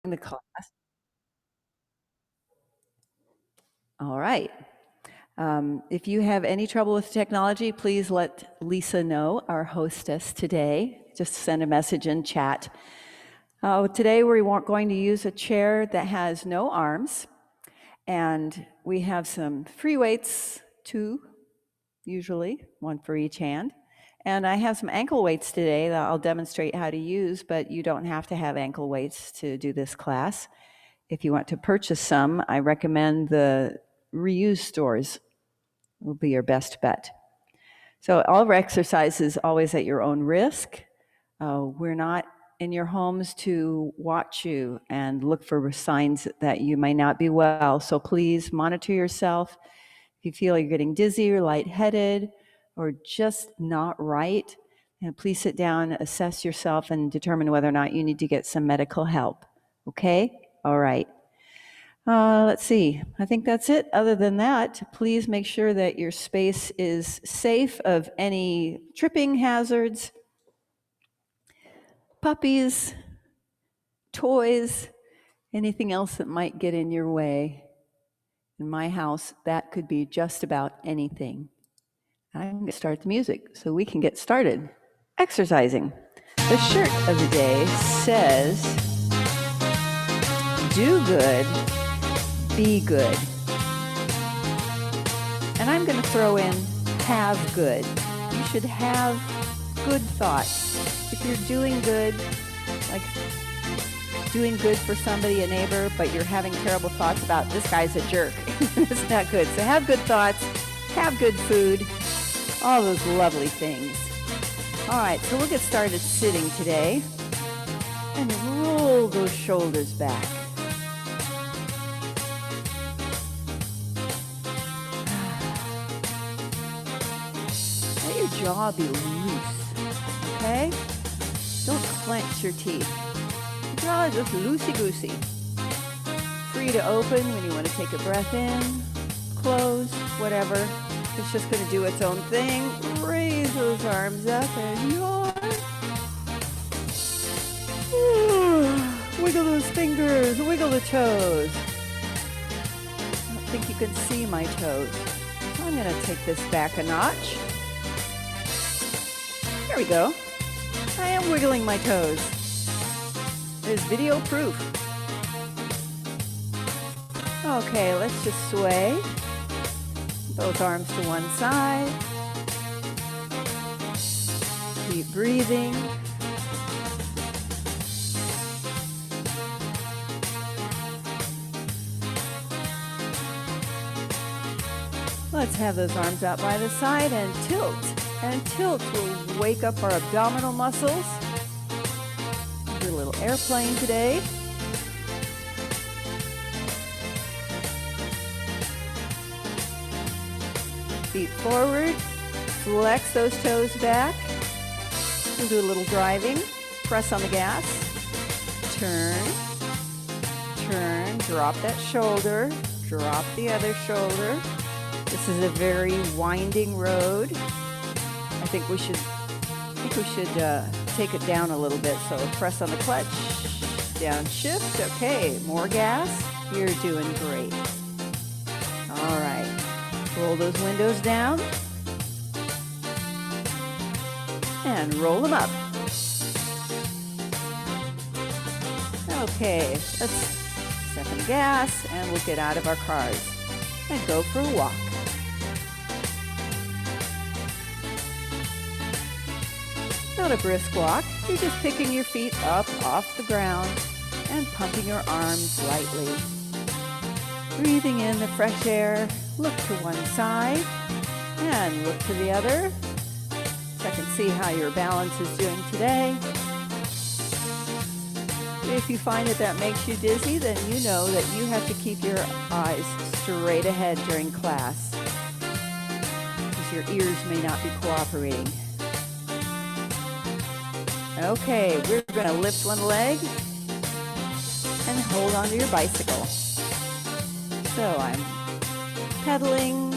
in the class. All right. If you have any trouble with technology, please let Lisa know, our hostess today. Just send a message in chat. Today we're going to use a chair that has no arms, and we have some free weights, two usually, one for each hand. And I have some ankle weights today that I'll demonstrate how to use, but you don't have to have ankle weights to do this class. If you want to purchase some, I recommend the reuse stores will be your best bet. So all of our exercise is always at your own risk. We're not in your homes to watch you and look for signs that you may not be well. So please monitor yourself. If you feel you're getting dizzy or lightheaded or just not right, please sit down, assess yourself, and determine whether or not you need to get some medical help. Okay? All right. Let's see. I think that's it. Other than that, please make sure that your space is safe of any tripping hazards, puppies, toys, anything else that might get in your way. In my house, that could be just about anything. I'm going to start the music so we can get started exercising. The shirt of the day says, do good, be good. And I'm going to throw in have good. You should have good thoughts. If you're doing good, like doing good for somebody, a neighbor, but you're having terrible thoughts about this guy's a jerk, it's not good. So have good thoughts, have good food, all those lovely things. All right, so we'll get started sitting today and roll those shoulders back. Let your jaw be loose, okay? Don't clench your teeth. Your jaw is just loosey-goosey. Free to open when you want to take a breath in, close, whatever. It's just going to do its own thing. Raise those arms up and yawn. Wiggle those fingers, wiggle the toes. I don't think you can see my toes. So I'm going to take this back a notch. There we go. I am wiggling my toes. There's video proof. Okay, let's just sway. Both arms to one side. Keep breathing. Let's have those arms out by the side and tilt. And tilt will wake up our abdominal muscles. Do a little airplane today. Feet forward, flex those toes back. We'll do a little driving. Press on the gas. Turn, turn, drop that shoulder, drop the other shoulder. This is a very winding road. I think we should take it down a little bit. So press on the clutch, downshift. Okay, more gas. You're doing great. All right. Roll those windows down and roll them up. Okay, let's step on the gas and we'll get out of our cars and go for a walk. Not a brisk walk, you're just picking your feet up off the ground and pumping your arms lightly. Breathing in the fresh air. Look to one side and look to the other. Check and see how your balance is doing today. If you find that makes you dizzy, then you know that you have to keep your eyes straight ahead during class, because your ears may not be cooperating. Okay, we're going to lift one leg and hold onto your bicycle. So I'm pedaling.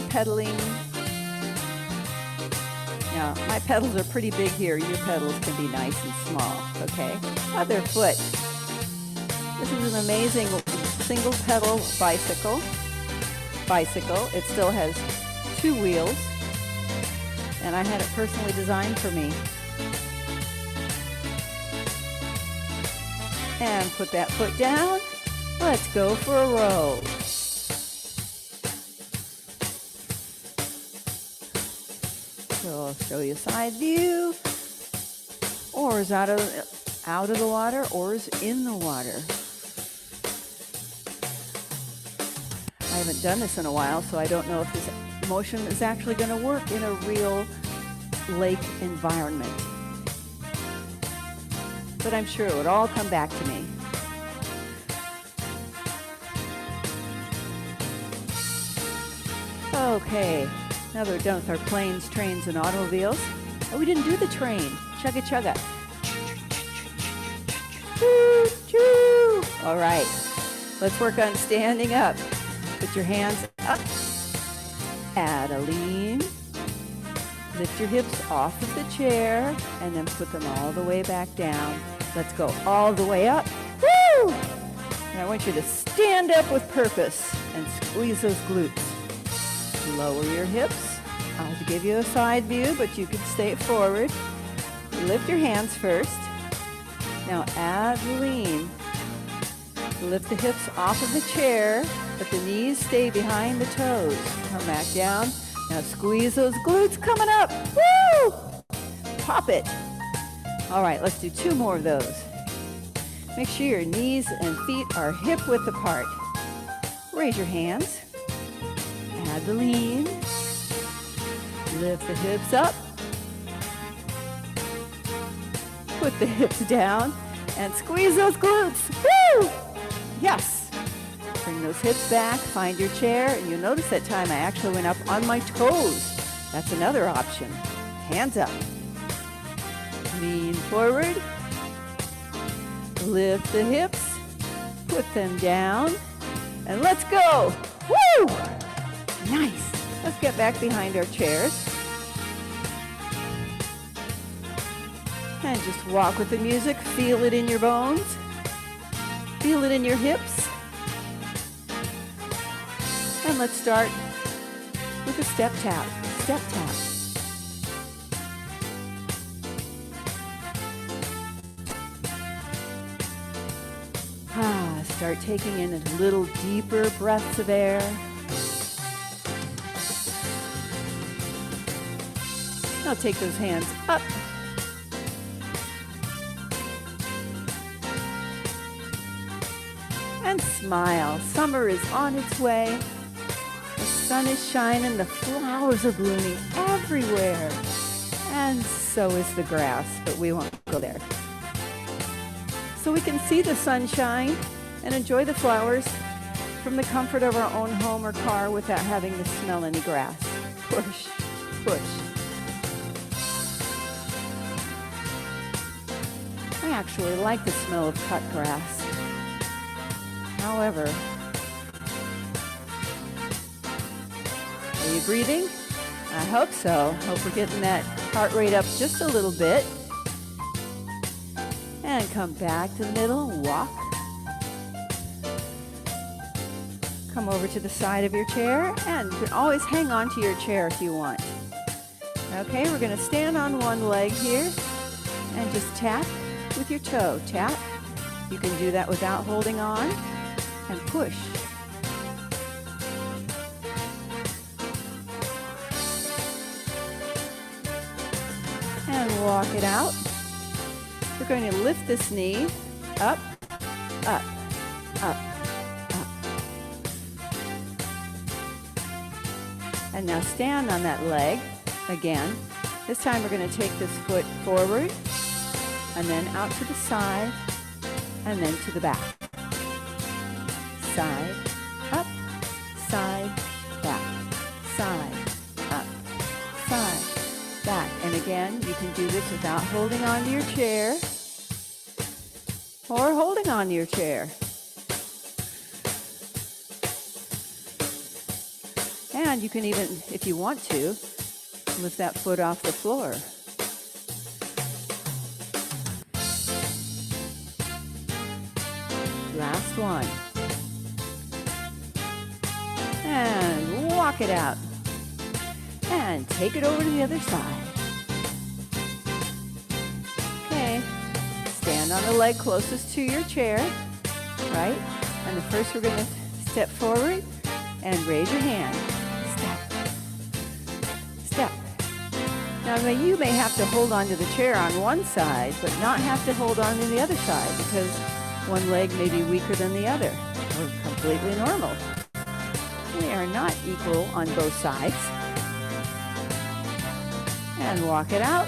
Now, my pedals are pretty big here. Your pedals can be nice and small, okay? Other foot. This is an amazing single pedal bicycle. It still has 2 wheels, and I had it personally designed for me. And put that foot down. Let's go for a row. So I'll show you side view. Oars out of the water, oars in the water. I haven't done this in a while, so I don't know if this motion is actually going to work in a real lake environment. But I'm sure it would all come back to me. Okay, now that we're done with our planes, trains, and automobiles. Oh, we didn't do the train. Chugga chugga. Choo choo. All right, let's work on standing up. Put your hands up. Add a lean. Lift your hips off of the chair and then put them all the way back down. Let's go all the way up. Woo! And I want you to stand up with purpose and squeeze those glutes. Lower your hips. I'll give you a side view, but you can stay forward. Lift your hands first. Now add lean. Lift the hips off of the chair, but the knees stay behind the toes. Come back down. Now squeeze those glutes coming up. Woo! Pop it. All right, let's do 2 more of those. Make sure your knees and feet are hip width apart. Raise your hands. Add the lean. Lift the hips up. Put the hips down and squeeze those glutes. Woo! Yes. Bring those hips back, find your chair, and you'll notice that time I actually went up on my toes. That's another option. Hands up. Lean forward. Lift the hips. Put them down. And let's go. Woo! Nice. Let's get back behind our chairs. And just walk with the music. Feel it in your bones. Feel it in your hips. And let's start with a step tap. Step tap. Start taking in a little deeper breaths of air. Now take those hands up. And smile. Summer is on its way. The sun is shining. The flowers are blooming everywhere. And so is the grass, but we won't go there. So we can see the sunshine and enjoy the flowers from the comfort of our own home or car without having to smell any grass. Push, push. I actually like the smell of cut grass. However, are you breathing? I hope so. Hope we're getting that heart rate up just a little bit. And come back to the middle, walk. Come over to the side of your chair, and you can always hang on to your chair if you want. Okay, we're going to stand on one leg here and just tap with your toe. Tap. You can do that without holding on, and push. And walk it out. We're going to lift this knee up, up, up, up. And now stand on that leg again. This time we're going to take this foot forward and then out to the side and then to the back. Side, up, side, back, side, up, side, back. And again, you can do this without holding on to your chair or holding on to your chair. And you can even, if you want to, lift that foot off the floor. Last Last one. And walk it out. And take it over to the other side. Okay. Stand on the leg closest to your chair, right? And first we're going to step forward and raise your hand. Step. Now you may have to hold on to the chair on one side, but not have to hold on to the other side because one leg may be weaker than the other, or completely normal. We are not equal on both sides. And walk it out.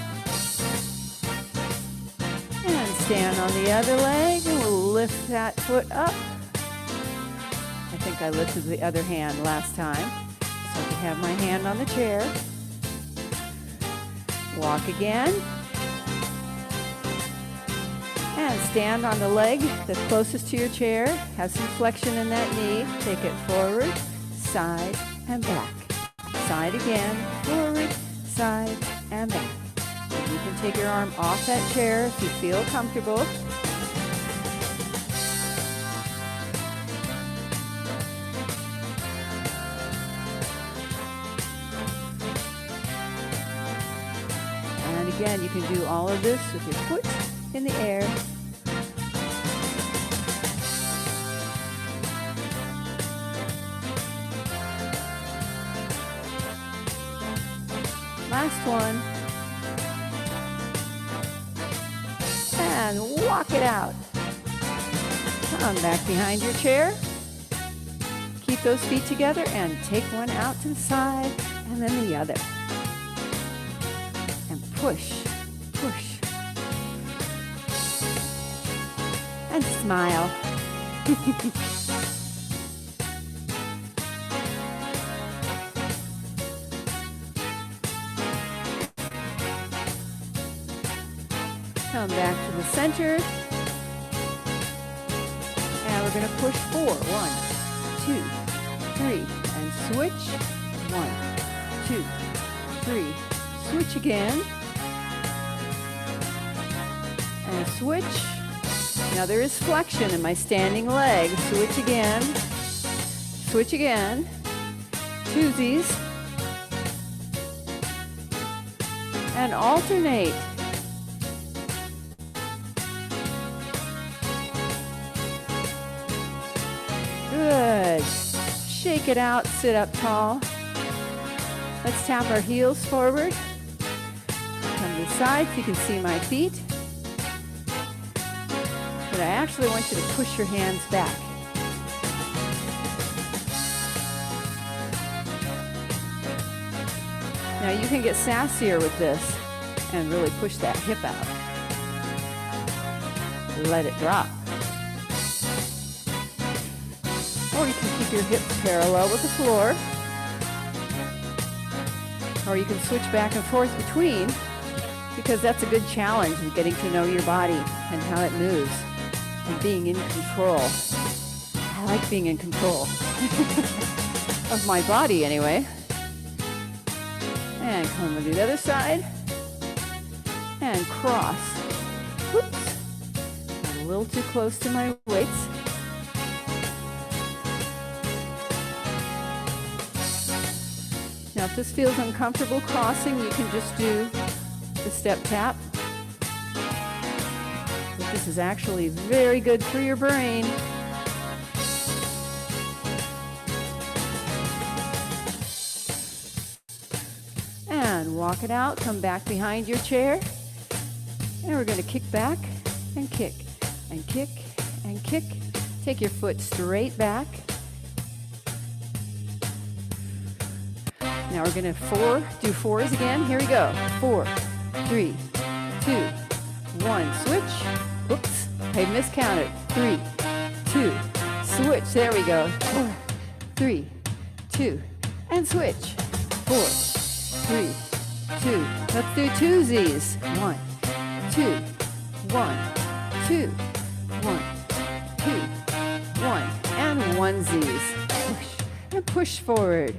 And stand on the other leg and we'll lift that foot up. I think I lifted the other hand last time. So I can have my hand on the chair. Walk again. And stand on the leg that's closest to your chair. Have some flexion in that knee. Take it forward, side, and back. Side again, forward, side, and back. And you can take your arm off that chair if you feel comfortable. And again, you can do all of this with your foot in the air. Last one. And walk it out. Come back behind your chair. Keep those feet together and take one out to the side and then the other. And push, push. And smile. Come back to the center. And we're going to push 4. 1, 2, 3. And switch. 1, 2, 3. Switch again. And switch. Now there is flexion in my standing leg. Switch again. Switch again. Twosies. And alternate. Good. Shake it out, sit up tall. Let's tap our heels forward. Come to the side so you can see my feet. But I actually want you to push your hands back. Now you can get sassier with this and really push that hip out. Let it drop. Or you can keep your hips parallel with the floor. Or you can switch back and forth between, because that's a good challenge in getting to know your body and how it moves and being in control. I like being in control of my body anyway. And come to the other side and cross. Whoops. Got a little too close to my weights. Now, if this feels uncomfortable crossing, you can just do the step tap. But this is actually very good for your brain. And walk it out, come back behind your chair. And we're going to kick back and kick and kick and kick. Take your foot straight back. Now we're going to do fours again. Here we go. 4, 3, 2, 1. Switch. Oops, I miscounted. 3, 2, switch. There we go. 4, 3, 2, and switch. 4, 3, 2. Let's do twosies. 1, 2, 1, 2, 1, 2, 1, and onesies. Push and push forward.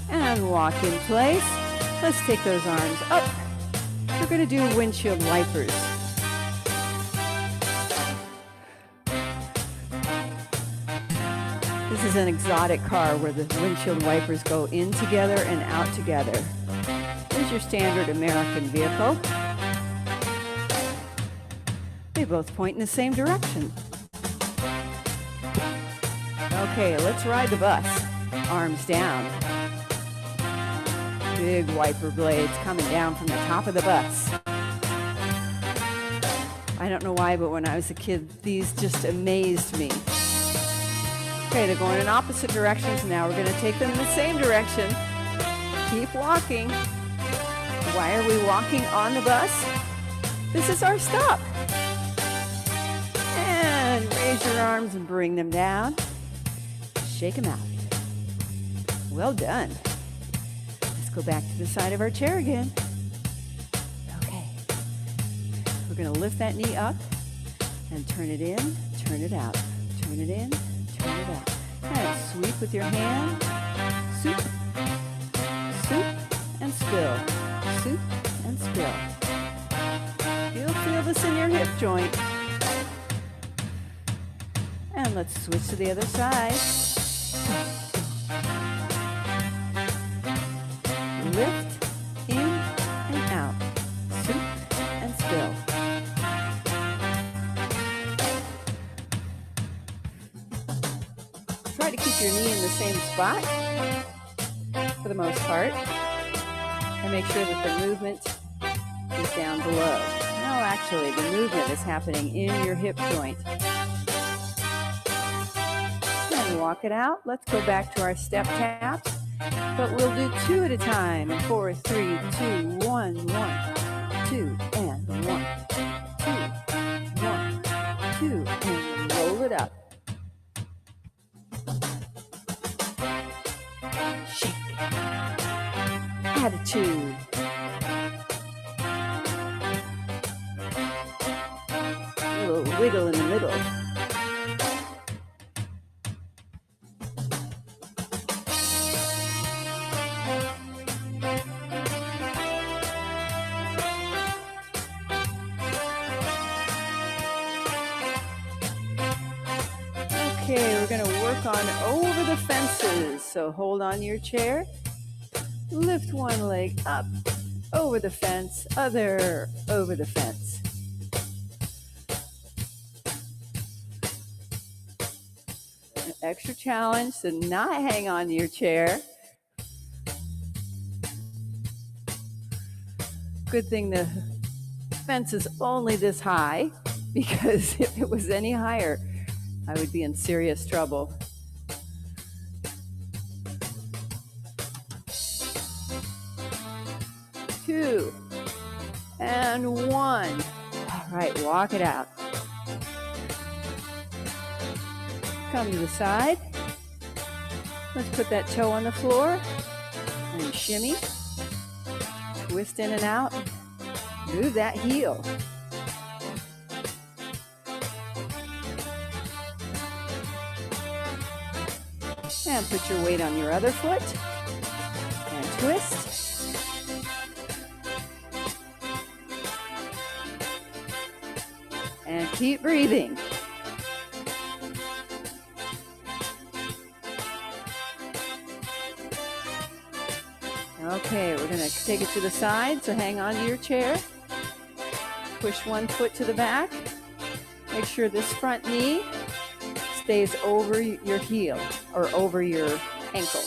And walk in place. Let's take those arms up. We're going to do windshield wipers. This is an exotic car where the windshield wipers go in together and out together. Here's your standard American vehicle. They both point in the same direction. Okay, let's ride the bus. Arms down. Big wiper blades coming down from the top of the bus. I don't know why, but when I was a kid, these just amazed me. Okay, they're going in opposite directions. Now we're going to take them in the same direction. Keep walking. Why are we walking on the bus? This is our stop. And raise your arms and bring them down. Shake them out. Well done. Let's go back to the side of our chair again. Okay. We're going to lift that knee up and turn it in, turn it out. Turn it in, turn it out. And sweep with your hand. Soup, soup, and spill. Soup and spill. You'll feel this in your hip joint. And let's switch to the other side. Lift, in, and out. Soup and spill. Try to keep your knee in the same spot for the most part. And make sure that the movement is down below. No, actually, the movement is happening in your hip joint. And walk it out. Let's go back to our step taps. But we'll do 2 at a time. 4, 3, 2, 1, 1, 2, and 1, 2, 1, 2, and roll it up. Shake. Attitude. A little wiggle in the middle. Okay, we're going to work on over the fences. So hold on to your chair. Lift one leg up, over the fence, other over the fence. An extra challenge to not hang on to your chair. Good thing the fence is only this high, because if it was any higher, I would be in serious trouble. Two, and 1. All right, walk it out. Come to the side. Let's put that toe on the floor and shimmy. Twist in and out. Move that heel. And put your weight on your other foot. And twist. And keep breathing. Okay, we're going to take it to the side, so hang on to your chair. Push one foot to the back. Make sure this front knee stays over your heel or over your ankle.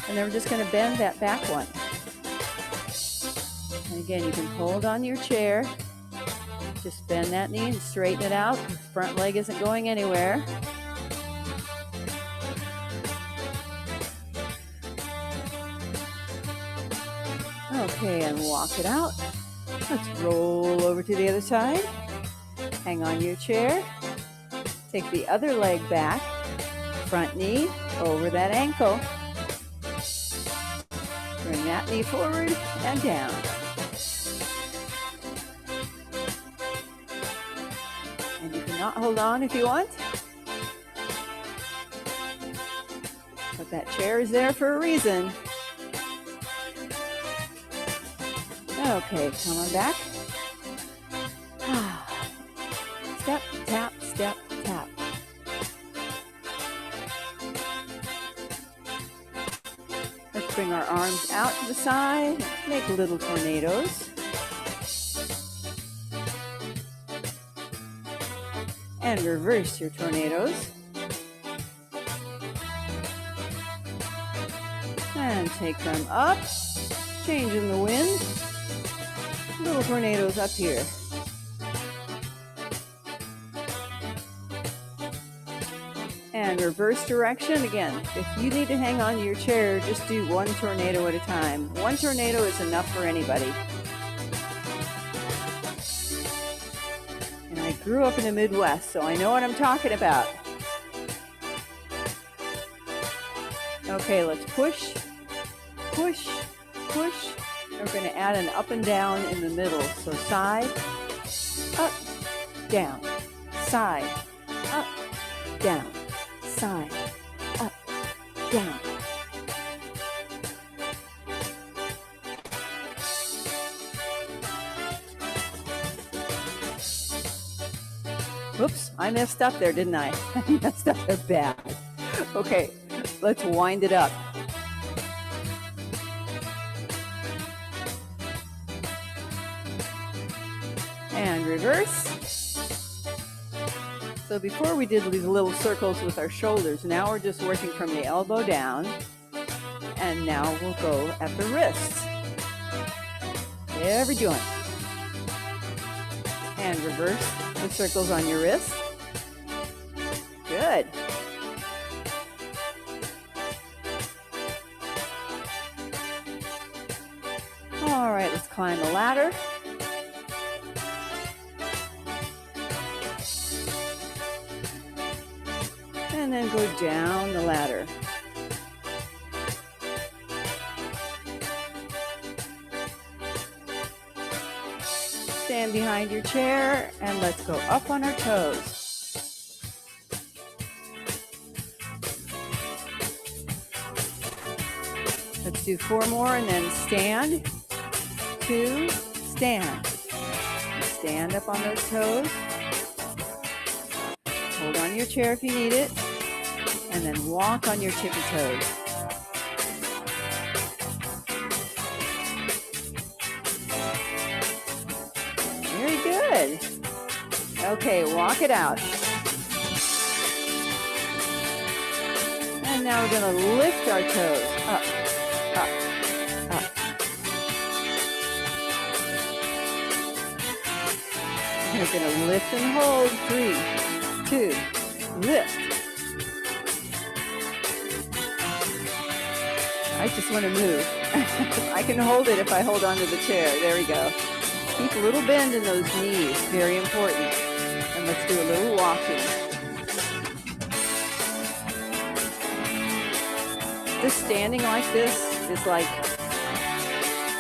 And then we're just going to bend that back one. And again, you can hold on your chair. Just bend that knee and straighten it out. The front leg isn't going anywhere. Okay, and walk it out. Let's roll over to the other side. Hang on your chair. Take the other leg back. Front knee over that ankle. Bring that knee forward and down. And you can not hold on if you want. But that chair is there for a reason. Okay, come on back. Step, tap, step, tap. Let's bring our arms out to the side, make little tornadoes. And reverse your tornadoes. And take them up, changing the wind. Little tornadoes up here. And reverse direction again. If you need to hang on to your chair, just do one tornado at a time. One tornado is enough for anybody. And I grew up in the Midwest, so I know what I'm talking about. Okay, let's push, push, push. We're going to add an up and down in the middle. So side, up, down, side, up, down, side, up, down. Oops, I messed up there, didn't I? I messed up there bad. Okay, let's wind it up. And reverse. So before we did these little circles with our shoulders, now we're just working from the elbow down. And now we'll go at the wrists. Every joint. And reverse the circles on your wrist. Good. All right, let's climb the ladder. And then go down the ladder. Stand behind your chair and let's go up on our toes. Let's do 4 more and then stand, 2, stand. Stand up on those toes. Hold on your chair if you need it. And then walk on your tippy toes. Very good. Okay, walk it out. And now we're going to lift our toes up, up, up. We're going to lift and hold. 3, 2, lift. I just want to move. I can hold it if I hold onto the chair. There we go. Keep a little bend in those knees. Very important. And let's do a little walking. Just standing like this is like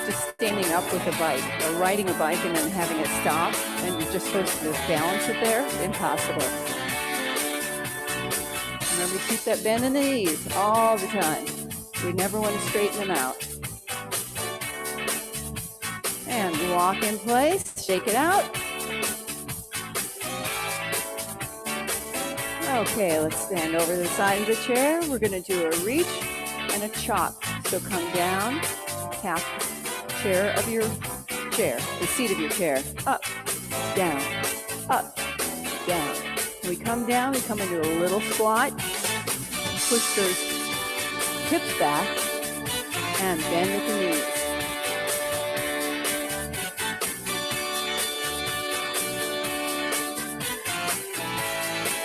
just standing up with a bike or riding a bike and then having it stop and you're just supposed to just balance it there. Impossible. Remember, keep that bend in the knees all the time. We never want to straighten them out. And walk in place, shake it out. Okay, let's stand over the side of the chair. We're going to do a reach and a chop. So come down, tap the chair of your chair, the seat of your chair, up, down, down. When we come down, we come into a little squat, push those hips back and bend at the knees.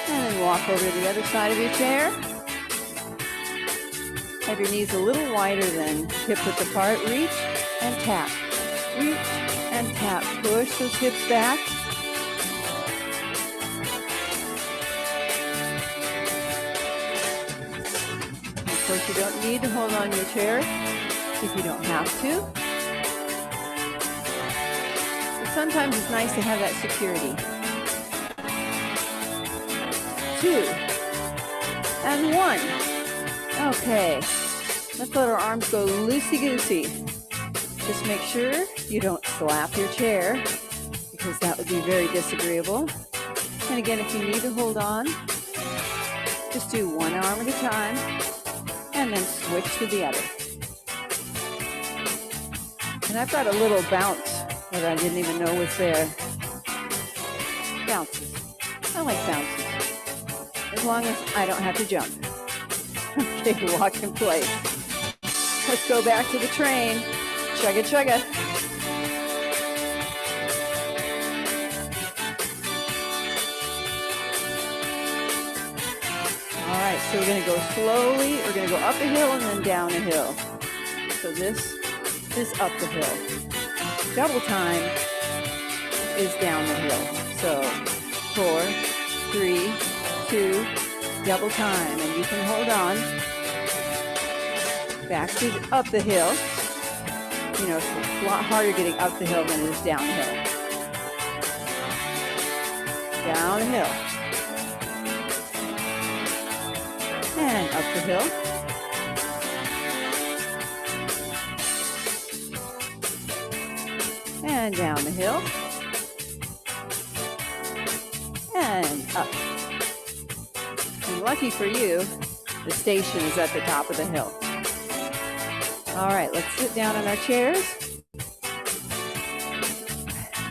And then walk over to the other side of your chair. Have your knees a little wider than hip width apart. Reach and tap. Reach and tap. Push those hips back. Of course, you don't need to hold on your chair if you don't have to. But sometimes it's nice to have that security. 2 and 1. Okay, let's let our arms go loosey-goosey. Just make sure You don't slap your chair because that would be very disagreeable. And again, if you need to hold on, just do one arm at a time and then switch to the other. And I've got a little bounce that I didn't even know was there. Bounces. I like bounces. As long as I don't have to jump. Okay, walk in place. Let's go back to the train. Chugga, chugga. All right, so we're going to go slowly. We're going to go up a hill and then down a hill. So this is up the hill. Double time is down the hill. So 4, 3, 2, double time. And you can hold on. Back to up the hill. You know, it's a lot harder getting up the hill than it is down the hill. Down the hill. And up the hill. And down the hill. And up. And lucky for you, the station is at the top of the hill. All right, let's sit down on our chairs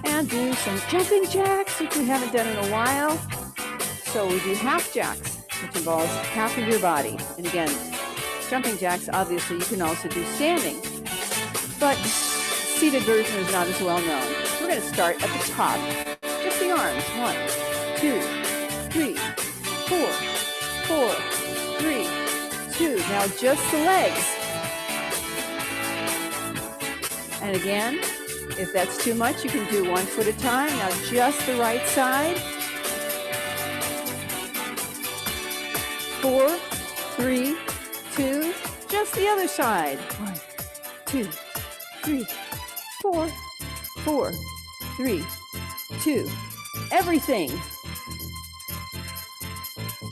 and do some jumping jacks, which we haven't done in a while. So we do half jacks, which involves half of your body. And again, jumping jacks, obviously, you can also do standing, but seated version is not as well known. We're going to start at the top, just the arms. 1, 2, 3, 4, 4, 3, 2. Now just the legs. And again, if that's too much, you can do 1 foot at a time. Now just the right side. 4, 3, 2, just the other side. 1, 2, 3, 4, 4, 3, 2. Everything.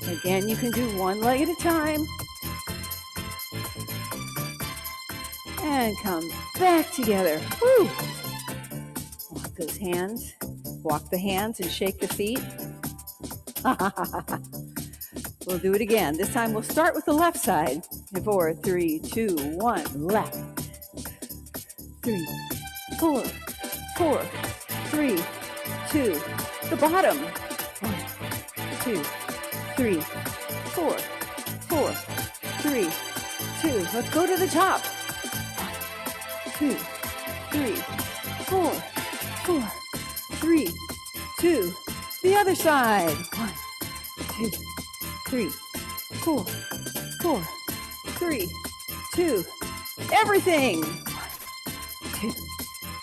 Again, you can do 1 leg at a time. And come back together. Woo! Walk those hands. Walk the hands and shake the feet. We'll do it again. This time we'll start with the left side. 4, 3, 2, 1, left. 3, 4, 4, 3, 2. The bottom. 1, 2, 3, 4, 4, 3, 2. Let's go to the top. 2, 3, 4, 4, 3, 2. The other side. 1, 2, 3, 4, 4, 3, 2. Everything. 1, 2,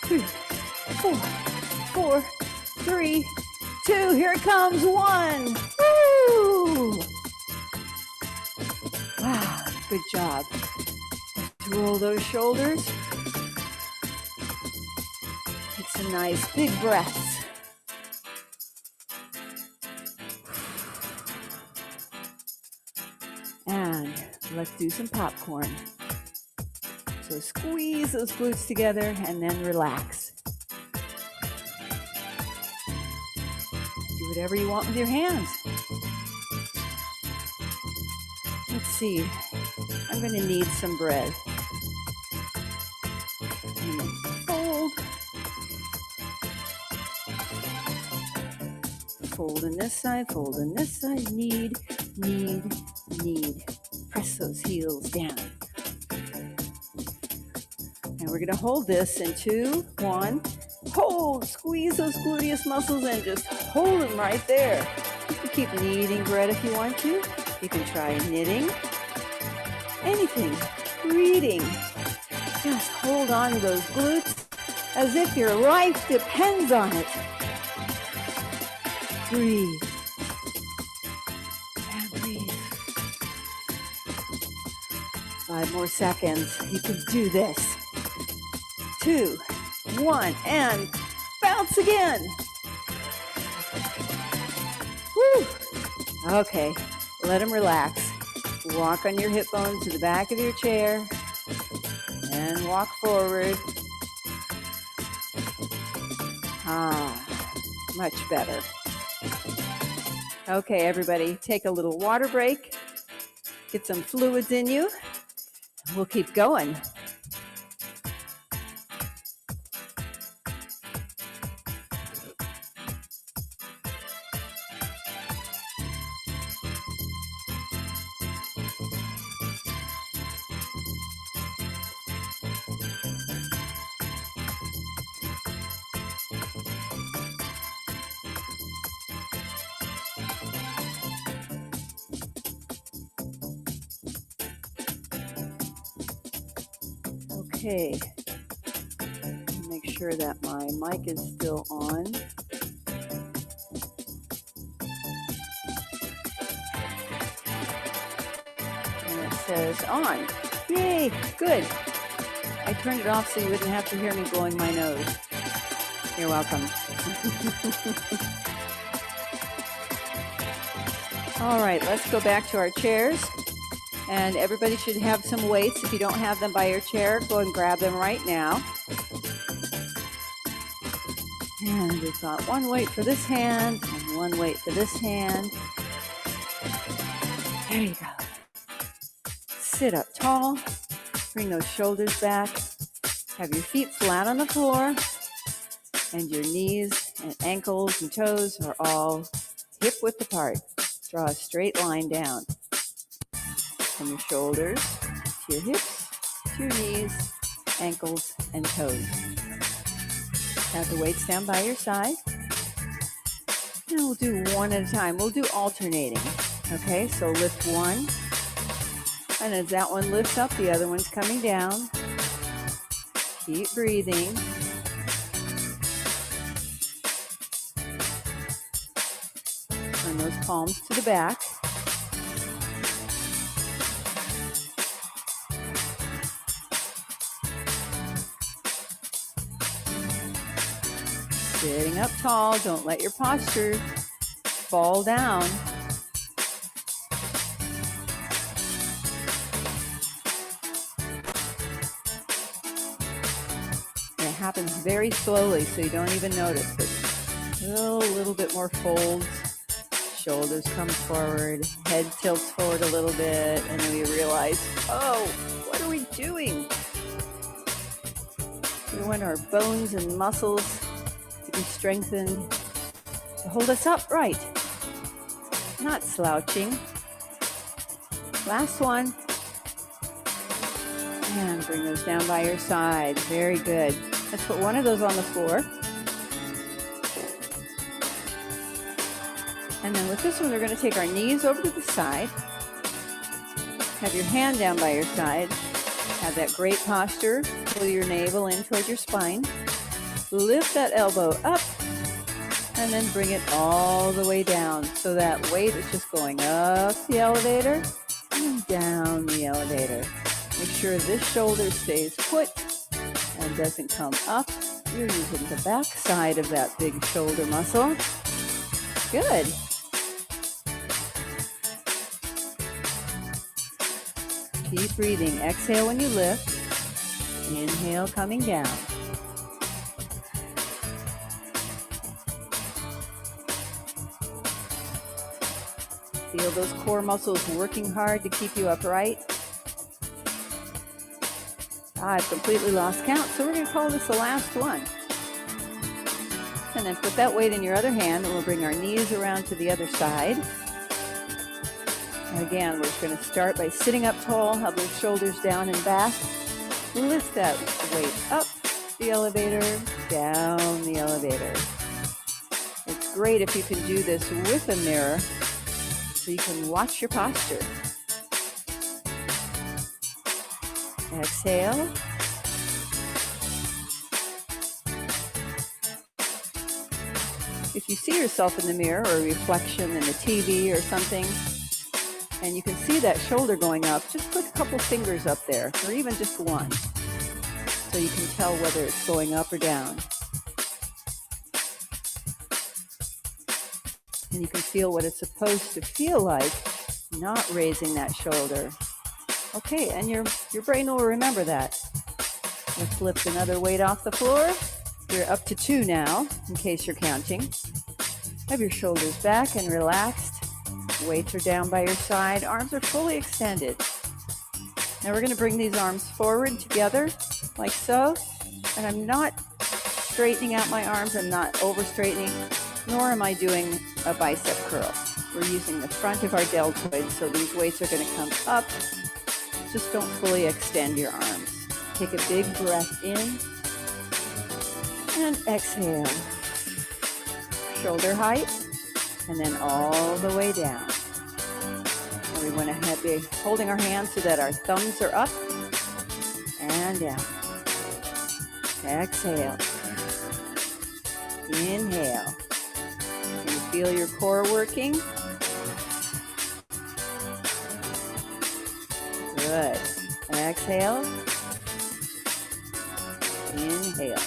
3, 4, 4, 3, 2. Here it comes. 1. Woo! Wow, good job. Roll those shoulders. Take some nice big breaths. And let's do some popcorn. So squeeze those glutes together and then relax. Do whatever you want with your hands. Let's see. I'm going to need some bread. And then fold. Fold on this side, fold on this side. Knead, knead, knead. Press those heels down. And we're going to hold this in 2, 1. Hold, squeeze those gluteus muscles and just hold them right there. You can keep kneading bread if you want to. You can try knitting. Anything. Reading. Just hold on to those glutes as if your life depends on it. Breathe. And breathe. 5 more seconds. You can do this. 2, 1, and bounce again. Woo! Okay, let them relax. Walk on your hip bones to the back of your chair and walk forward. Much better. Okay, everybody, take a little water break. Get some fluids in you. We'll keep going. Okay, make sure that my mic is still on. And it says on. Yay, good. I turned it off so you wouldn't have to hear me blowing my nose. You're welcome. All right, let's go back to our chairs. And everybody should have some weights. If you don't have them by your chair, go and grab them right now. And we've got one weight for this hand and one weight for this hand. There you go. Sit up tall. Bring those shoulders back. Have your feet flat on the floor. And your knees and ankles and toes are all hip-width apart. Draw a straight line down. From your shoulders to your hips, to your knees, ankles, and toes. Have the weights down by your side. And we'll do one at a time. We'll do alternating. Okay, so lift one. And as that one lifts up, the other one's coming down. Keep breathing. Turn those palms to the back. Sitting up tall, don't let your posture fall down. And it happens very slowly, so you don't even notice it. A little bit more folds, shoulders come forward, head tilts forward a little bit, and then we realize, oh, what are we doing? We want our bones and muscles be strengthened to hold us upright, not slouching. Last one. And bring those down by your side. Very good. Let's put one of those on the floor. And then with this one, we're going to take our knees over to the side. Have your hand down by your side. Have that great posture. Pull your navel in towards your spine. Lift that elbow up and then bring it all the way down. So that weight is just going up the elevator and down the elevator. Make sure this shoulder stays put and doesn't come up. You're using the back side of that big shoulder muscle. Good. Keep breathing. Exhale when you lift. Inhale coming down. Feel those core muscles working hard to keep you upright. I've completely lost count, so we're going to call this the last one. And then put that weight in your other hand, and we'll bring our knees around to the other side. And again, we're going to start by sitting up tall, have those shoulders down and back. Lift that weight up the elevator, down the elevator. It's great if you can do this with a mirror so you can watch your posture. Exhale. If you see yourself in the mirror or a reflection in the TV or something, and you can see that shoulder going up, just put a couple fingers up there, or even just one, so you can tell whether it's going up or down. And you can feel what it's supposed to feel like, not raising that shoulder. Okay, and your brain will remember that. Let's lift another weight off the floor. You're up to 2 now, in case you're counting. Have your shoulders back and relaxed. Weights are down by your side. Arms are fully extended. Now we're going to bring these arms forward together, like so. And I'm not straightening out my arms. I'm not over straightening, nor am I doing a bicep curl. We're using the front of our deltoid, so these weights are going to come up. Just don't fully extend your arms. Take a big breath in and exhale. Shoulder height, and then all the way down. And we want to be holding our hands so that our thumbs are up and down. Exhale. Inhale. Can you feel your core working? Good. Exhale. Inhale.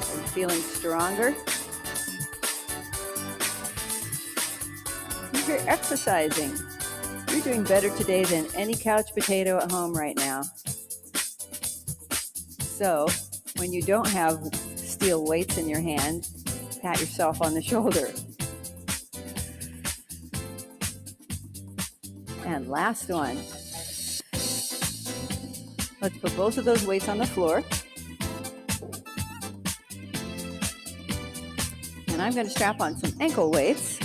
Are you feeling stronger? You're exercising. You're doing better today than any couch potato at home right now. So, when you don't have steel weights in your hand, pat yourself on the shoulder. And last one. Let's put both of those weights on the floor. And I'm going to strap on some ankle weights.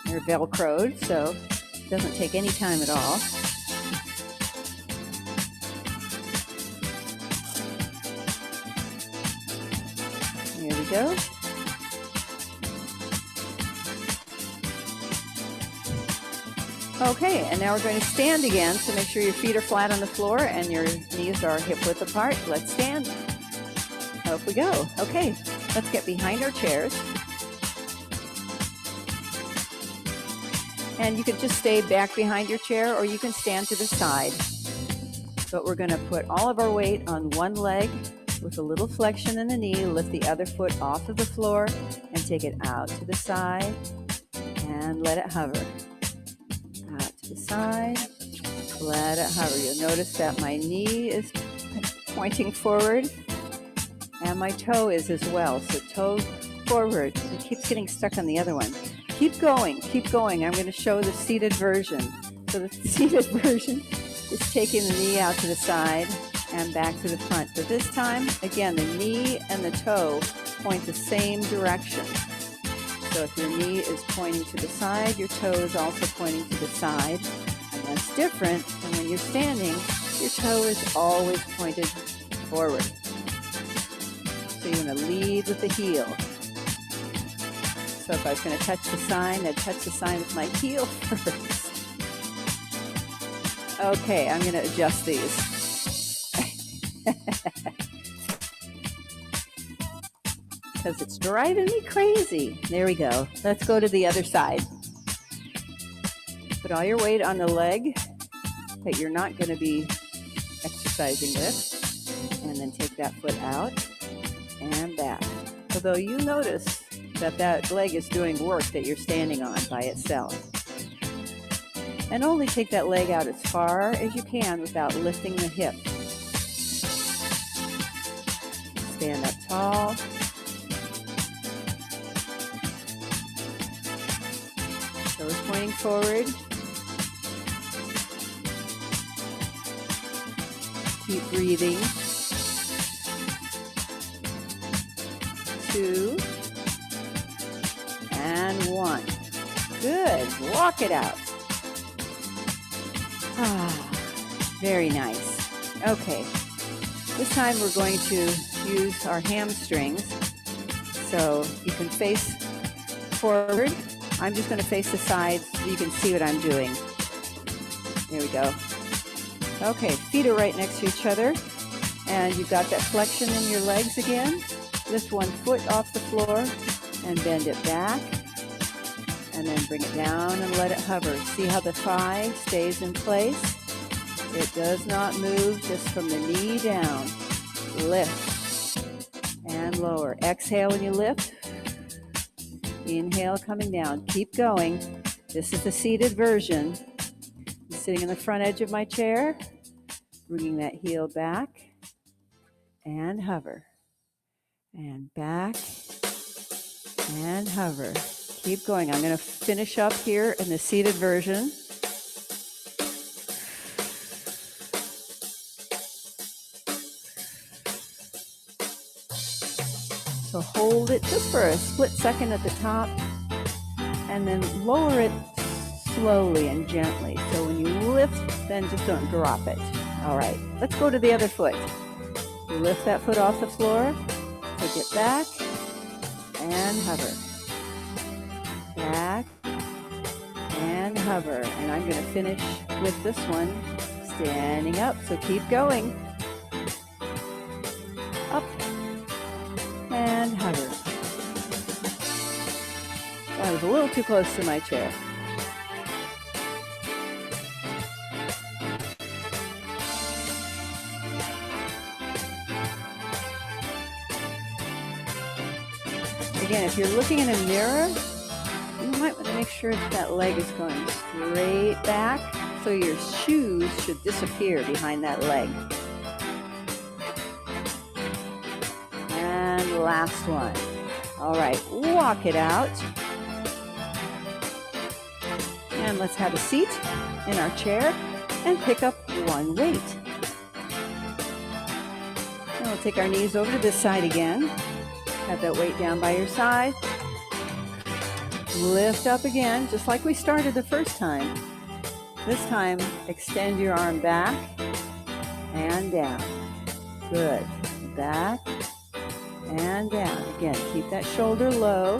They're Velcroed, so it doesn't take any time at all. Here we go. Okay, and now we're going to stand again, so make sure your feet are flat on the floor and your knees are hip-width apart. Let's stand. Up we go. Okay, let's get behind our chairs. And you can just stay back behind your chair, or you can stand to the side. But we're going to put all of our weight on one leg with a little flexion in the knee. Lift the other foot off of the floor and take it out to the side and let it hover. Out to the side, let it hover. You'll notice that my knee is pointing forward and my toe is as well. So toe forward. It keeps getting stuck on the other one. Keep going, keep going. I'm going to show the seated version. So the seated version is taking the knee out to the side and back to the front. But this time, again, the knee and the toe point the same direction. So if your knee is pointing to the side, your toe is also pointing to the side. And that's different than when you're standing. Your toe is always pointed forward. So you're going to lead with the heel. So if I was going to touch the sign, I'd touch the sign with my heel first. Okay, I'm going to adjust these. Because it's driving me crazy. There we go. Let's go to the other side. Put all your weight on the leg that you're not going to be exercising with. And then take that foot out and back. Although you notice that leg is doing work that you're standing on by itself. And only take that leg out as far as you can without lifting the hip. Stand up tall. Toes pointing forward. Keep breathing. 2 and 1. Good. Walk it out. Very nice. Okay. This time we're going to use our hamstrings. So you can face forward. I'm just going to face the side so you can see what I'm doing. There we go. Okay, feet are right next to each other. And you've got that flexion in your legs again. Lift one foot off the floor and bend it back. And then bring it down and let it hover. See how the thigh stays in place? It does not move, just from the knee down. Lift and lower. Exhale when you lift. Inhale, coming down. Keep going. This is the seated version. I'm sitting on the front edge of my chair, bringing that heel back, and hover. And back, and hover. Keep going. I'm going to finish up here in the seated version. So hold it just for a split second at the top, and then lower it slowly and gently. So when you lift, then just don't drop it. All right, let's go to the other foot. You lift that foot off the floor, take it back, and hover. Back, and hover. And I'm going to finish with this one, standing up, so keep going. Up, and hover. I was a little too close to my chair. Again, if you're looking in a mirror, you might want to make sure that leg is going straight back, so your shoes should disappear behind that leg. And last one. All right, walk it out. And let's have a seat in our chair and pick up one weight. Now we'll take our knees over to this side again. Have that weight down by your side. Lift up again, just like we started the first time. This time, extend your arm back and down. Good. Back and down. Again, keep that shoulder low.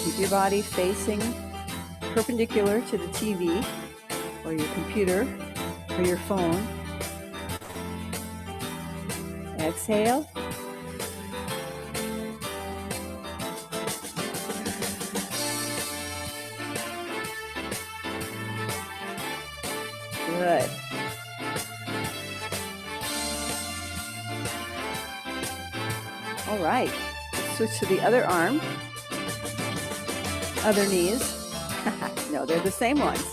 Keep your body facing perpendicular to the TV or your computer or your phone. Exhale. Good. All right. Let's switch to the other arm. Other knees. No, they're the same ones.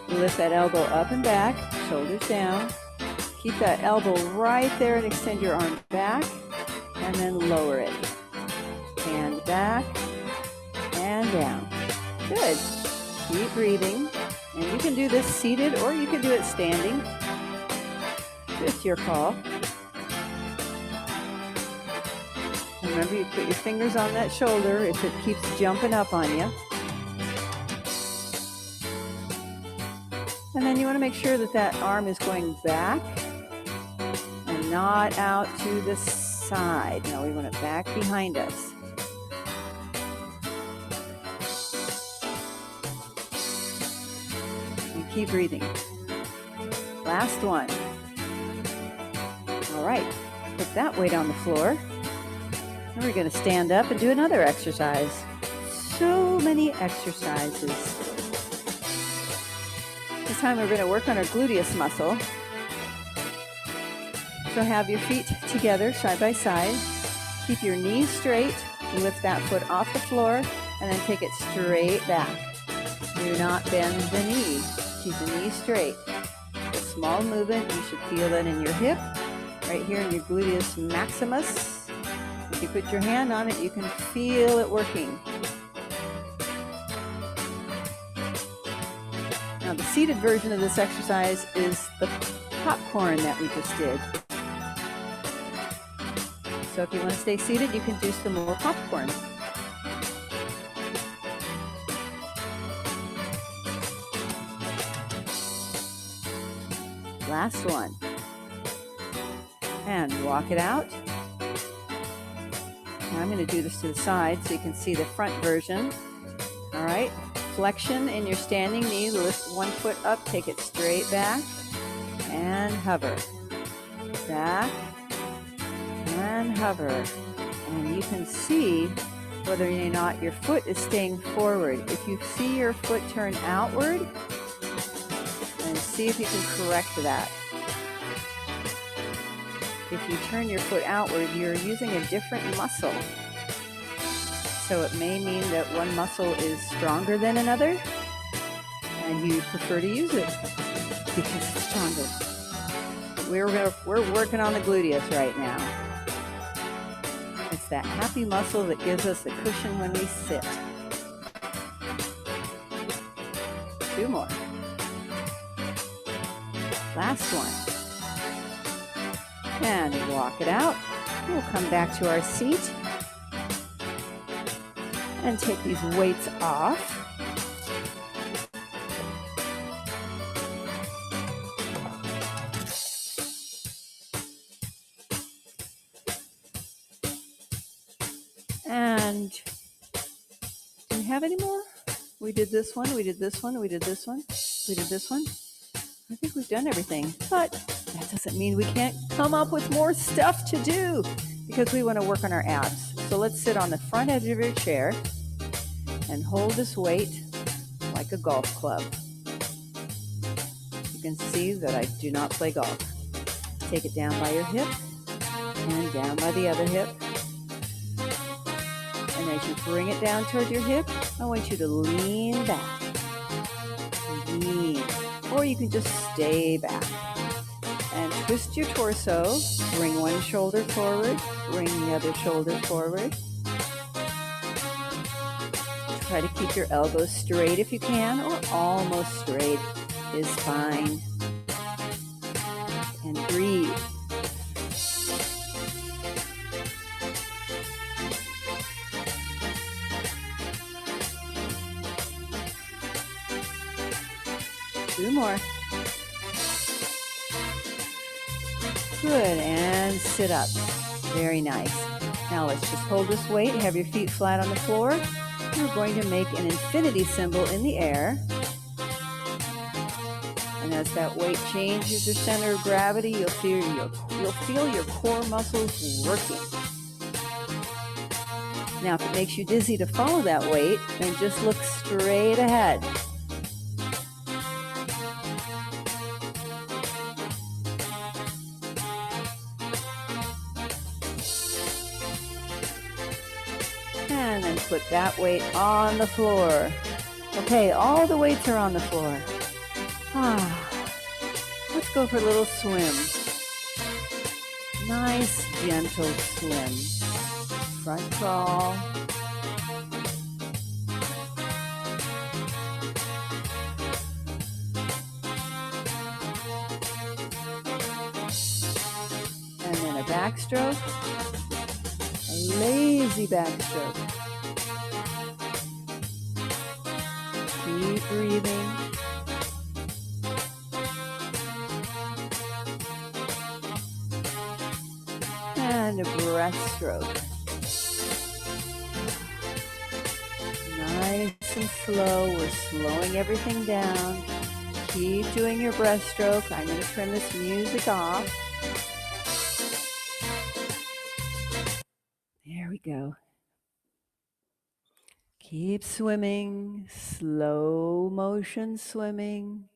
Lift that elbow up and back, shoulders down. Keep that elbow right there and extend your arm back, and then lower it. And back and down. Good. Keep breathing. And you can do this seated or you can do it standing. Just your call. Remember, you put your fingers on that shoulder if it keeps jumping up on you. And then you want to make sure that that arm is going back and not out to the side. No, we want it back behind us. And keep breathing. Last one. All right, put that weight on the floor. And we're going to stand up and do another exercise. So many exercises. This time we're going to work on our gluteus muscle. So have your feet together side by side. Keep your knees straight. Lift that foot off the floor and then take it straight back. Do not bend the knee. Keep the knee straight. A small movement. You should feel that in your hip, right here in your gluteus maximus. If you put your hand on it, you can feel it working. Now, the seated version of this exercise is the popcorn that we just did. So if you want to stay seated, you can do some more popcorn. Last one. And walk it out. Now I'm going to do this to the side so you can see the front version. All right. Flexion in your standing knee. Lift one foot up. Take it straight back. And hover. Back. And hover. And you can see whether or not your foot is staying forward. If you see your foot turn outward, and see if you can correct that. If you turn your foot outward, you're using a different muscle. So it may mean that one muscle is stronger than another, and you prefer to use it because it's stronger. We're working on the gluteus right now. It's that happy muscle that gives us the cushion when we sit. 2 more. Last one. And walk it out. We'll come back to our seat and take these weights off. And do we have any more? We did this one, we did this one, we did this one, we did this one. I think we've done everything, but that doesn't mean we can't come up with more stuff to do because we want to work on our abs. So let's sit on the front edge of your chair and hold this weight like a golf club. You can see that I do not play golf. Take it down by your hip and down by the other hip. And as you bring it down toward your hip, I want you to lean back. Lean. Or you can just stay back. And twist your torso. Bring one shoulder forward. Bring the other shoulder forward. Try to keep your elbows straight if you can, or almost straight is fine. And breathe. Two more. Good, and sit up. Very nice. Now let's just hold this weight, have your feet flat on the floor. We're going to make an infinity symbol in the air. And as that weight changes your center of gravity, you'll feel your core muscles working. Now, if it makes you dizzy to follow that weight, then just look straight ahead. And then put that weight on the floor. Okay, all the weights are on the floor. Let's go for a little swim. Nice, gentle swim. Front crawl. And then a backstroke. A lazy backstroke. Keep breathing. And a breaststroke. Nice and slow. We're slowing everything down. Keep doing your breaststroke. I'm going to turn this music off. There we go. Keep swimming. Slow motion swimming.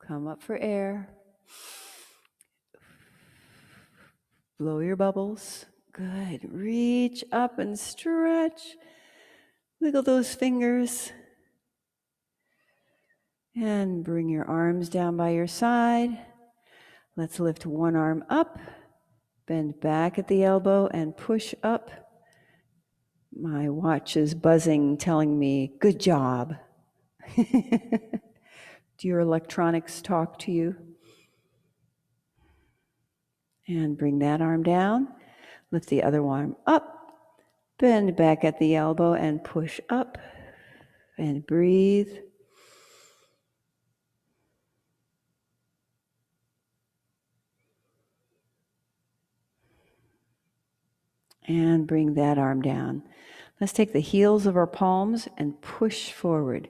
Come up for air. Blow your bubbles. Good. Reach up and stretch. Wiggle those fingers. And bring your arms down by your side. Let's lift one arm up. Bend back at the elbow and push up. My watch is buzzing, telling me, good job. Do your electronics talk to you? And bring that arm down. Lift the other arm up. Bend back at the elbow and push up. And breathe. And bring that arm down. Let's take the heels of our palms and push forward.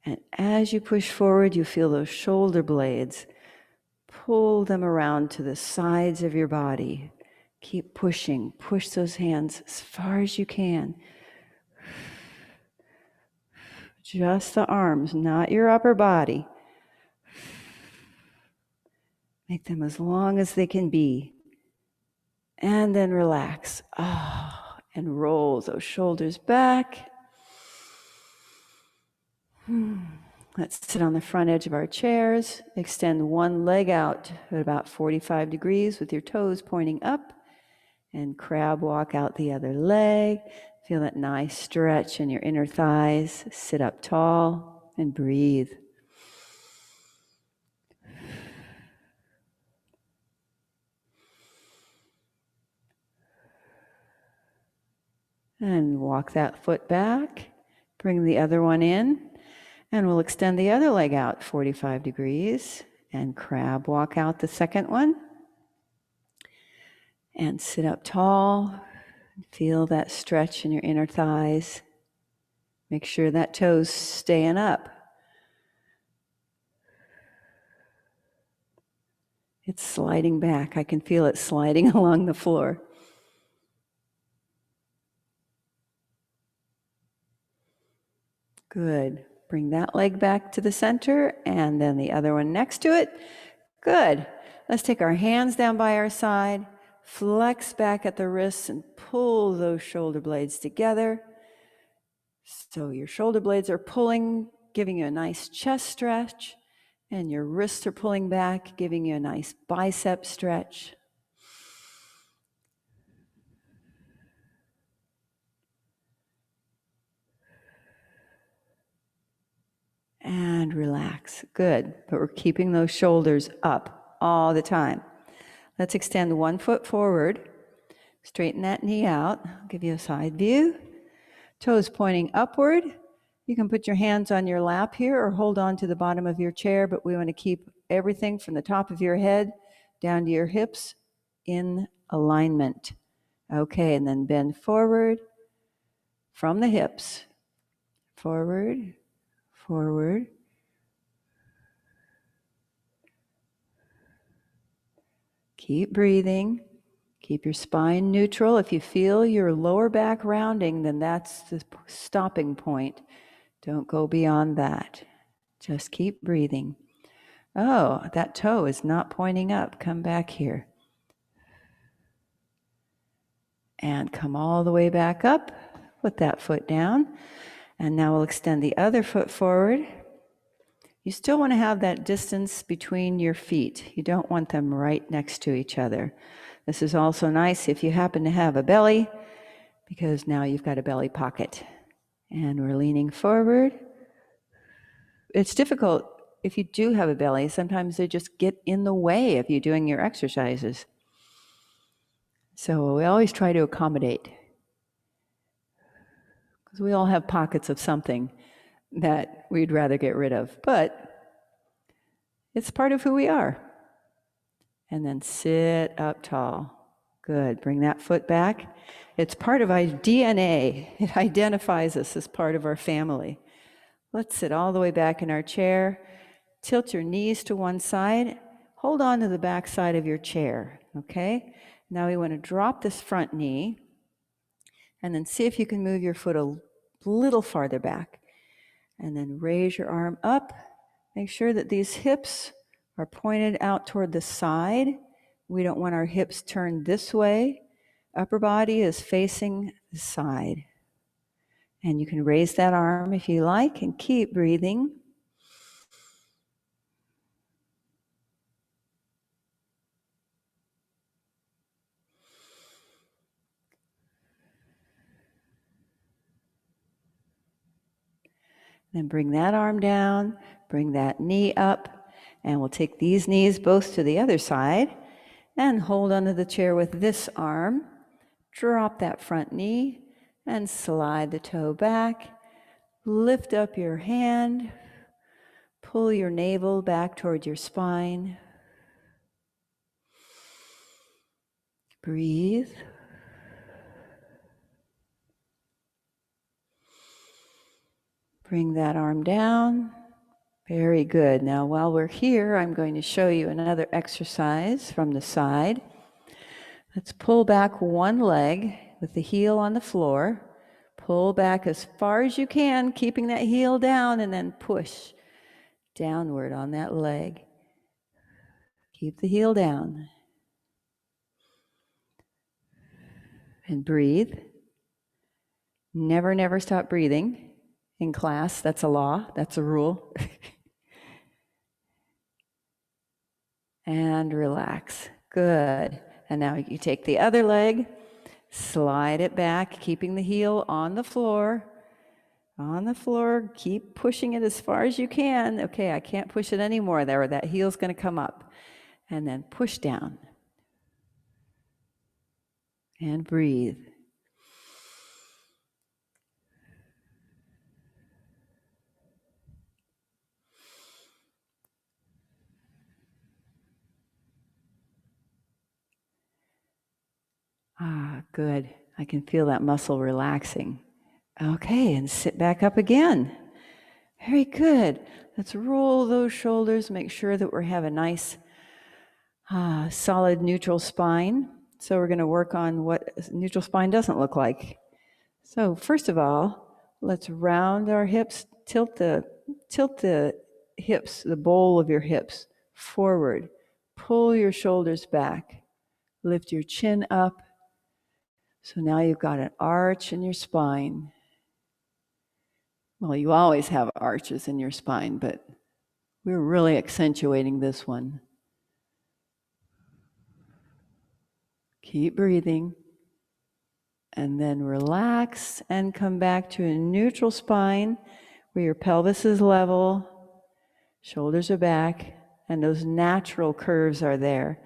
And as you push forward, you feel those shoulder blades. Pull them around to the sides of your body. Keep pushing. Push those hands as far as you can. Just the arms, not your upper body. Make them as long as they can be. And then relax. And roll those shoulders back. Let's sit on the front edge of our chairs. Extend one leg out at about 45 degrees with your toes pointing up. And crab walk out the other leg. Feel that nice stretch in your inner thighs. Sit up tall and breathe. And walk that foot back. Bring the other one in. And we'll extend the other leg out 45 degrees. And crab walk out the second one. And sit up tall. Feel that stretch in your inner thighs. Make sure that toe's staying up. It's sliding back. I can feel it sliding along the floor. Good. Bring that leg back to the center and then the other one next to it. Good. Let's take our hands down by our side, flex back at the wrists and pull those shoulder blades together. So your shoulder blades are pulling, giving you a nice chest stretch, and your wrists are pulling back, giving you a nice bicep stretch. And relax. Good. But we're keeping those shoulders up all the time. Let's extend one foot forward. Straighten that knee out. I'll give you a side view. Toes pointing upward. You can put your hands on your lap here or hold on to the bottom of your chair, but we want to keep everything from the top of your head down to your hips in alignment. Okay, and then bend forward from the hips. Forward, forward. Keep breathing. Keep your spine neutral. If you feel your lower back rounding, then that's the stopping point. Don't go beyond that. Just keep breathing. Oh, that toe is not pointing up. Come back here. And come all the way back up. Put that foot down. And now we'll extend the other foot forward. You still want to have that distance between your feet. You don't want them right next to each other. This is also nice if you happen to have a belly, because now you've got a belly pocket. And we're leaning forward. It's difficult if you do have a belly. Sometimes they just get in the way of you doing your exercises. So we always try to accommodate, because we all have pockets of something that we'd rather get rid of, but it's part of who we are. And then sit up tall. Good. Bring that foot back. It's part of our DNA. It identifies us as part of our family. Let's sit all the way back in our chair. Tilt your knees to one side. Hold on to the back side of your chair, okay? Now we want to drop this front knee and then see if you can move your foot a little farther back. And then raise your arm up. Make sure that these hips are pointed out toward the side. We don't want our hips turned this way. Upper body is facing the side. And you can raise that arm if you like and keep breathing. Then bring that arm down, bring that knee up, and we'll take these knees both to the other side and hold onto the chair with this arm. Drop that front knee and slide the toe back. Lift up your hand. Pull your navel back towards your spine. Breathe. Bring that arm down. Very good. Now, while we're here, I'm going to show you another exercise from the side. Let's pull back one leg with the heel on the floor. Pull back as far as you can, keeping that heel down, and then push downward on that leg. Keep the heel down. And breathe. Never, never stop breathing in class. That's a law. That's a rule. And relax. Good. And now you take the other leg, slide it back, keeping the heel on the floor. On the floor, keep pushing it as far as you can. Okay, I can't push it anymore there. That heel's going to come up. And then push down. And breathe. Ah, good. I can feel that muscle relaxing. Okay, and sit back up again. Very good. Let's roll those shoulders, make sure that we have a nice, solid neutral spine. So we're going to work on what a neutral spine doesn't look like. So first of all, let's round our hips, tilt the hips, the bowl of your hips forward. Pull your shoulders back. Lift your chin up. So now you've got an arch in your spine. Well, you always have arches in your spine, but we're really accentuating this one. Keep breathing. And then relax and come back to a neutral spine where your pelvis is level, shoulders are back, and those natural curves are there.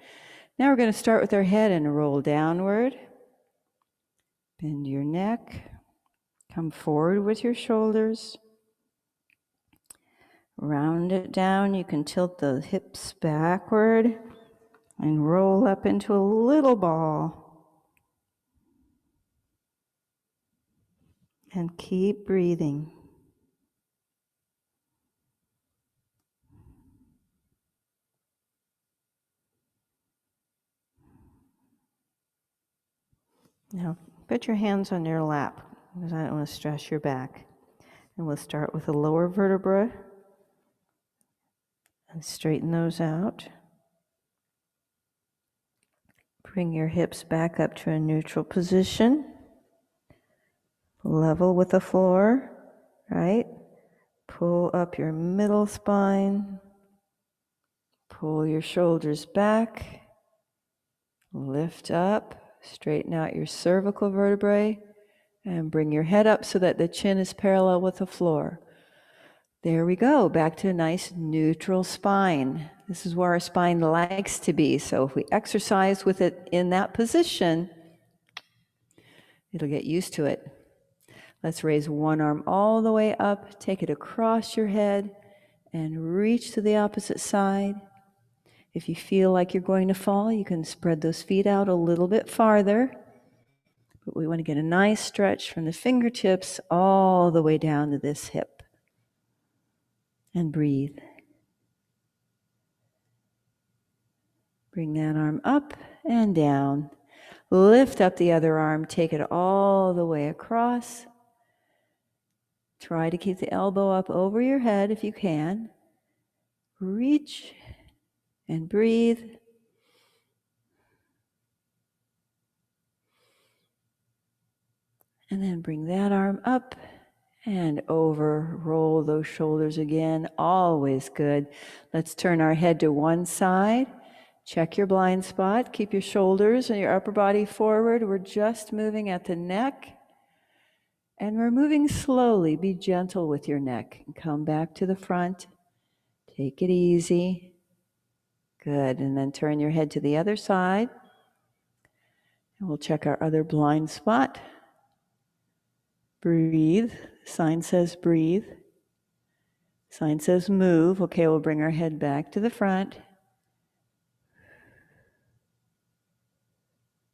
Now we're going to start with our head and roll downward. Bend your neck. Come forward with your shoulders. Round it down. You can tilt the hips backward and roll up into a little ball. And keep breathing. Now, put your hands on your lap, because I don't want to stress your back. And we'll start with the lower vertebra and straighten those out. Bring your hips back up to a neutral position. Level with the floor, right? Pull up your middle spine. Pull your shoulders back. Lift up. Straighten out your cervical vertebrae. And bring your head up so that the chin is parallel with the floor. There we go, back to a nice neutral spine. This is where our spine likes to be. So if we exercise with it in that position, it'll get used to it. Let's raise one arm all the way up, take it across your head, and reach to the opposite side. If you feel like you're going to fall, you can spread those feet out a little bit farther. But we want to get a nice stretch from the fingertips all the way down to this hip. And breathe. Bring that arm up and down. Lift up the other arm, take it all the way across. Try to keep the elbow up over your head if you can. Reach and breathe. And then bring that arm up and over. Roll those shoulders again. Always good. Let's turn our head to one side. Check your blind spot. Keep your shoulders and your upper body forward. We're just moving at the neck. And we're moving slowly. Be gentle with your neck. And come back to the front. Take it easy. Good. And then turn your head to the other side. And we'll check our other blind spot. Breathe. Sign says breathe. Sign says move. Okay, we'll bring our head back to the front.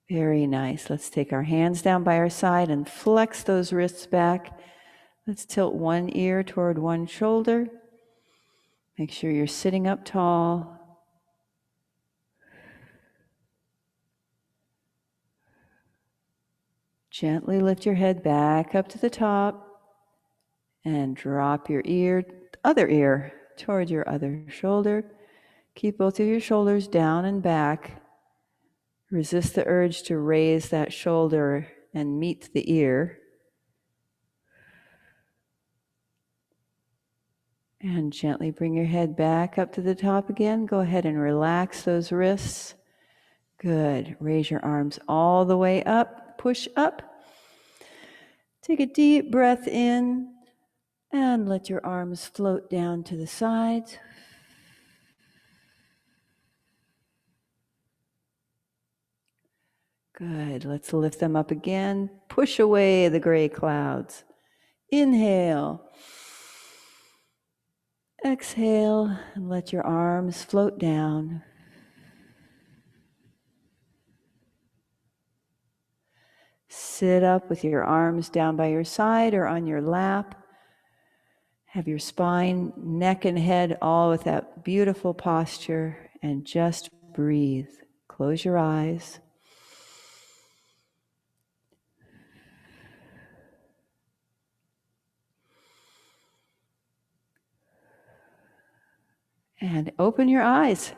Very nice. Let's take our hands down by our side and flex those wrists back. Let's tilt one ear toward one shoulder. Make sure you're sitting up tall. Gently lift your head back up to the top and drop your other ear toward your other shoulder. Keep both of your shoulders down and back. Resist the urge to raise that shoulder and meet the ear. And gently bring your head back up to the top again. Go ahead and relax those wrists. Good. Raise your arms all the way up. Push up. Take a deep breath in and let your arms float down to the sides. Good. Let's lift them up again. Push away the gray clouds. Inhale. Exhale and let your arms float down. Sit up with your arms down by your side or on your lap. Have your spine, neck, and head all with that beautiful posture, and just breathe. Close your eyes. And open your eyes.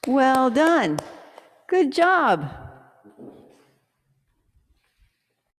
Well done. Good job.